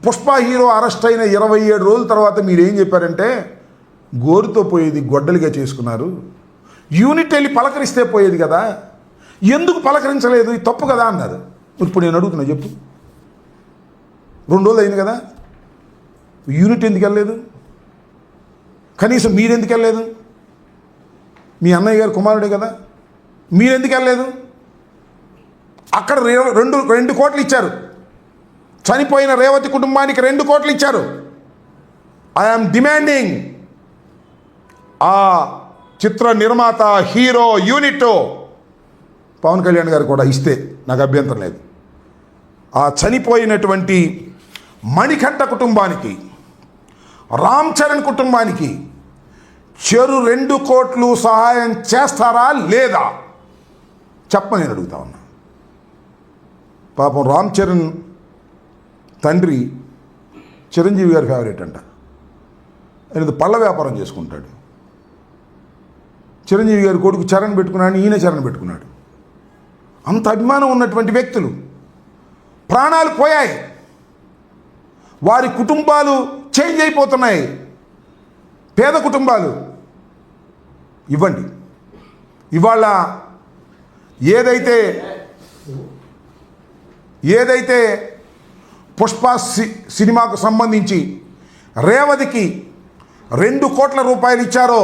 Pushpa hero arrest అయిన 27 రోజుల తర్వాత మీరు ఏం చెప్పారంటే గోరుతో పోయేది గొడ్డలిగా చేసుకున్నారు, యూనిట్ వెళ్ళి పలకరిస్తే పోయేది కదా, ఎందుకు పలకరించలేదు, ఇది తప్పు కదా అన్నారు. ఇప్పుడు నేను అడుగుతున్నా, చెప్పు. 2 రోజులు అయింది కదా, యూనిట్ ఎందుకు వెళ్ళలేదు? కనీసం మీరెందుకు వెళ్ళలేదు? మీ అన్నయ్య గారు కుమారుడే కదా, మీరెందుకు వెళ్ళలేదు? అక్కడ 2 కోట్లు ఇచ్చారు, చనిపోయిన రేవతి కుటుంబానికి 2 కోట్లు ఇచ్చారు. ఐఎమ్ డిమాండింగ్ ఆ చిత్ర నిర్మాత హీరో యూనిట్ పవన్ కళ్యాణ్ గారు కూడా ఇస్తే నాకు అభ్యంతరం లేదు. ఆ చనిపోయినటువంటి మణికంఠ కుటుంబానికి, రామ్ చరణ్ కుటుంబానికి చెరు 2 కోట్లు సహాయం చేస్తారా లేదా చెప్పని నేను అడుగుతా ఉన్నా. పాపం రామ్ చరణ్ తండ్రి చిరంజీవి గారి ఫేవరెట్ అంట. ఆయన పళ్ళ వ్యాపారం చేసుకుంటాడు. చిరంజీవి గారి కొడుకు చరణ్ పెట్టుకున్నాడు, ఈయన చరణ్ పెట్టుకున్నాడు. అంత అభిమానం ఉన్నటువంటి వ్యక్తులు ప్రాణాలు పోయాయి, వారి కుటుంబాలు చేంజ్ అయిపోతున్నాయి. పేద కుటుంబాలు ఇవ్వండి. ఇవాళ ఏదైతే పుష్ప సినిమాకు సంబంధించి రేవతికి 2 కోట్ల రూపాయలు ఇచ్చారో,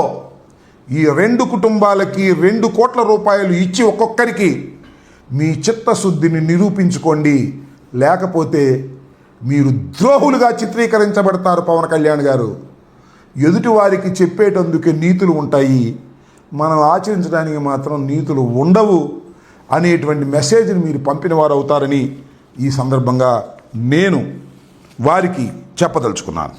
ఈ 2 కుటుంబాలకి 2 కోట్ల రూపాయలు ఇచ్చి ఒక్కొక్కరికి మీ చిత్తశుద్ధిని నిరూపించుకోండి, లేకపోతే మీరు ద్రోహులుగా చిత్రీకరించబడతారు. పవన్ కళ్యాణ్ గారు, ఎదుటి వారికి చెప్పేటందుకే నీతులు ఉంటాయి, మనం ఆచరించడానికి మాత్రం నీతులు ఉండవు అనేటువంటి మెసేజ్ని మీరు పంపిన వారు అవుతారని ఈ సందర్భంగా నేను వారికి చెప్పదలుచుకున్నాను.